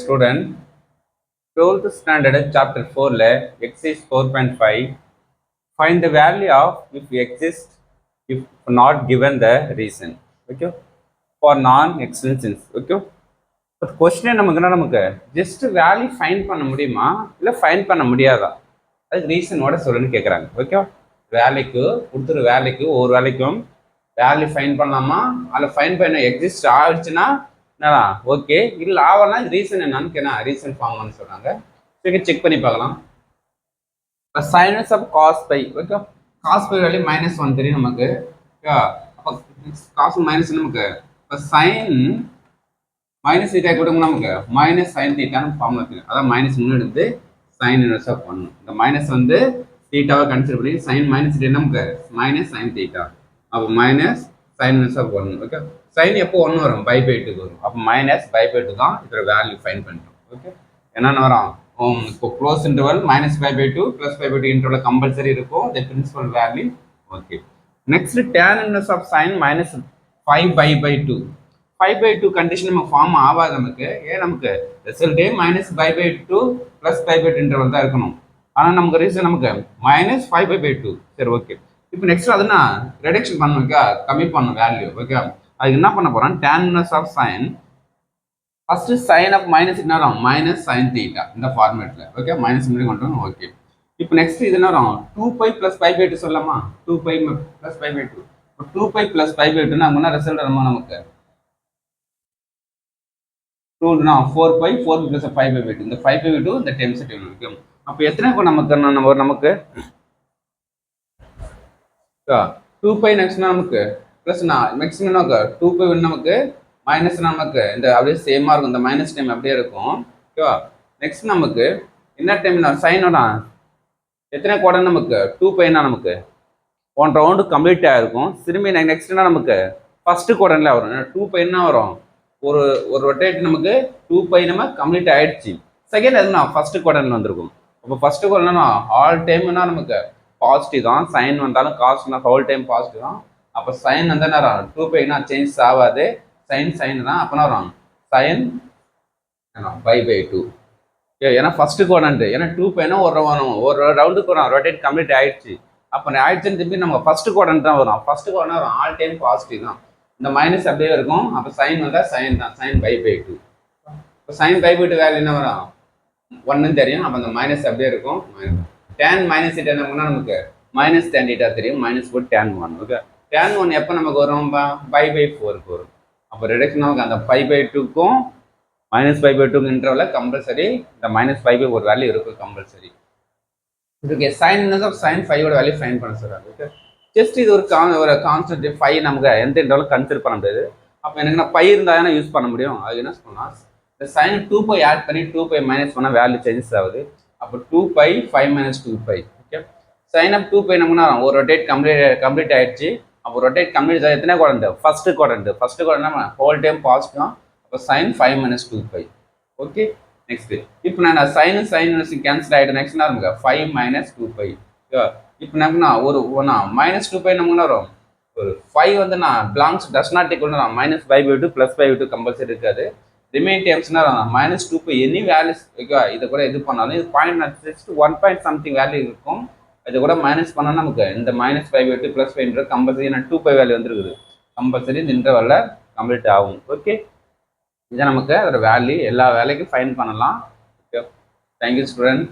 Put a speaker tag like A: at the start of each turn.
A: Student, 12th standard chapter 4 le exercise 4.5 find the value of if exist if not given the reason. Okay, for non-existence. Okay, but question நமக்கு just value find பண்ண முடியுமா இல்லை find பண்ண முடியாதா, அதுக்கு ரீசனோட சொல்லுன்னு கேட்குறாங்க. ஓகே, வேலைக்கு கொடுத்துரு வேலைக்கு ஒவ்வொரு வேலைக்கும் வேல்யூ ஃபைண்ட் பண்ணலாமா, அதில் ஃபைண்ட் பண்ண எக்ஸிஸ்ட் ஆகிடுச்சுன்னா என்னடா ஓகே, இல்லை ஆகலாம் ரீசன் என்னன்னு ரீசன் ஃபார்ம்னு சொல்கிறாங்க. சரி, செக் பண்ணி பார்க்கலாம். Sine of cos pi. Okay, cos pi value -1 தெரியும் நமக்கு. ஓகே, அப்போ காஸ் மைனஸ் நமக்கு இப்போ சைன் மைனஸ் தீட்டா கொடுங்க நமக்கு மைனஸ் சைன் தீட்டான்னு ஃபார்ம் இருக்குது. அதான் மைனஸ் முன்னாடி எடுத்து சைன் இன்வெர்ஸாக பண்ணணும். இந்த மைனஸ் வந்து தீட்டாவை கன்சிடர் பண்ணி சைன் மைனஸ் தீட்டா நமக்கு மைனஸ் சைன் தீட்டா, அப்போ மைனஸ் சைன் இன்வெர்ஸாக பண்ணணும். ஓகே, சைன் எப்போ 1 வரும், π/2 வரும். அப்போ மைனஸ் π/2 தான் இதோட வேல்யூ ஃபைன் பண்ணுறோம். ஓகே, என்னென்ன வரும் இப்போ close interval minus π/2 plus π/2 interval compulsory இருக்கும் the principal value. Okay, next tan inverse of sine minus 5π/2. 5/2 condition நம்ம ஃபார்ம் ஆகாது நமக்கு. ஏன் நமக்கு ரிசல்ட்டே மைனஸ் π/2 ப்ளஸ் π/2 இன்டர்வல் தான் இருக்கணும். ஆனால் நமக்கு ரீசன் நமக்கு மைனஸ் 5π/2. சரி, ஓகே, இப்போ நெக்ஸ்ட் அதுனா ரிடக்ஷன் பண்ணுவோம், கம்மி பண்ணும் வேல்யூ. ஓகே, அதுக்கு என்ன பண்ண போகிறோம், tan inverse of sine first sine of minus என்ன வரும் மைனஸ் சைன் தீட்டா இந்த ஃபார்மேட்டில். ஓகே, மைனஸ் முன்னாடி கொண்டு வரும். ஓகே, இப்போ நெக்ஸ்ட் இது என்ன வரும் 2π ப்ளஸ் π/2 சொல்லலாமா, 2π ப்ளஸ் π/2. 2π ப்ளஸ் π/2 நமக்கு என்ன ரிசல்ட் வருமா, நமக்கு 4π 4 ப்ளஸ் 5/2. இந்த 5/2 இந்த டென்சிட்டி ஓகே. அப்போ எத்தனை நமக்கு 2π நெக்ஸ்ட் நமக்கு ப்ளஸ் மேக்ஸிமம் நமக்கு 2π நமக்கு மைனஸ் நமக்கு இந்த அப்படியே சேமாக இருக்கும். இந்த மைனஸ் டைம் அப்படியே இருக்கும். ஓகேவா, நெக்ஸ்ட் நமக்கு என்ன டைம் சைனோட எத்தனை குவார்டர் நமக்கு 2πனா நமக்கு 1 ரவுண்டு கம்ப்ளீட் ஆகிருக்கும். திரும்பி நெக்ஸ்ட்னா நமக்கு ஃபர்ஸ்ட் குவார்டர்ல வரும். 2πன்னா வரும் ஒரு ரொட்டேட் நமக்கு 2π நம்ம கம்ப்ளீட் ஆயிடுச்சு. செகண்ட் எதுனா ஃபர்ஸ்ட் குவார்டர்ல வந்திருக்கும். அப்போ ஃபர்ஸ்ட் குவார்டர்னா ஆல் டைம்னா நமக்கு பாசிட்டிவ் தான், சைன் வந்தாலும் காஸ்ட்னா ஹோல் டைம் பாசிட்டிவ் தான். அப்போ சைன் வந்து என்ன வரும் 2πனா சேஞ்ச் ஆகாது, சைன் தான். அப்போனா வரும் சைன் π/2. ஏன்னா ஃபர்ஸ்ட் குவாட்ரண்ட், ஏன்னா 2πனா ஒரு ரவுண்டுக்கு வரும் ரொட்டேட் கம்ப்ளீட் ஆயிடுச்சு. அப்போ ஆயிடுச்சுன்னு திருப்பி நம்ம ஃபர்ஸ்ட் குவாட்ரண்ட் தான் வரும். ஃபர்ஸ்ட் குவாட்ரண்ட் வரும் ஆல் டைம் பாசிட்டிவ் தான். இந்த மைனஸ் அப்படியே இருக்கும். அப்போ சைன் வந்தால் சைன் தான், சைன் π/2. இப்போ சைன் π/2 வேல்யூ என்ன வரும் 1ன்னு தெரியும். அப்போ அந்த மைனஸ் அப்படியே இருக்கும். tan மைனஸ் தீட்டா என்ன பண்ணால் நமக்கு மைனஸ் tan தீட்டா தெரியும், மைனஸ் போட்டு tan 1. ஓகே, tan 1 எப்போ நமக்கு வரும் π/4க்கு வரும். அப்போ ரிடக்ஷன் நமக்கு அந்த π/2க்கும் மைனஸ் π/2 இன்டர்வல்ல கம்பல்சரி இந்த மைனஸ் π/4 வேல்யூ இருக்கும் compulsory. Okay, sine inverse of sine 5ஓட வேல்யூ ஃபைண்ட் பண்ண சொல்கிறாங்க. ஓகே, ஜஸ்ட் இது ஒரு கான்ஸ்டன்ட் 5 நமக்கு எந்த இன்டர்வலும் கன்சிடர் பண்ண முடியாது. அப்போ எனக்கு நான் பை இருந்தால் தானே யூஸ் பண்ண முடியும். அது என்ன சொன்னால் இந்த சைன் 2π ஆட் பண்ணி 2π மைனஸ் பண்ணால் வேல்யூ சேஞ்சஸ் ஆகுது. அப்போ 2π 5 - 2π. ஓகே, சைன் ஆஃப் 2π நமக்குன்னா ஒரு ரொட்டேட் கம்ப்ளீட் ஆயிடுச்சு. அப்போ ரொட்டேட் கம்ப்ளீட் ஆகி எத்தனை குவாட்ரண்ட் ஃபர்ஸ்ட் குவாட்ரண்ட் நம்ம ஹோல் டைம் பாசிட்டிவ் தான். அப்போ சைன் 5 - 2π. ஓகே, நெக்ஸ்ட் இப்போ நான் சைன் கேன்சல் ஆகிட்டு நெக்ஸ்ட் என்ன இருங்க 5 - 2π. இப்போ நமக்குண்ணா ஒரு -2π நமக்குன்னா வரும் ஒரு 5 வந்து நான் பிளாங்ஸ் டஸ் நாட் ஈக்குவல் நான் -π/2 ப்ளஸ் π/2 கம்பல்சரி இருக்காது. ரிமைன் டைம்ஸ்னா -2π எனி வேல்யூஸ். ஓகே, இதை கூட இது பண்ணாலும் இது பாயிண்ட் 1 பாயிண்ட் சம்திங் வேல்யூ இருக்கும். இதை கூட மைனஸ் பண்ணால் நமக்கு இந்த -π/2 ப்ளஸ் 5 கம்பல்சரி நான் 2π வேல்யூ வந்துருக்குது. கம்பல்சரி இந்த இன்டர்வல்ல கம்ப்ளீட் ஆகும். ஓகே, இதை நமக்கு அதோட வேல்யூ எல்லா வேலைக்கும் ஃபைன் பண்ணலாம். Okay, thank you student.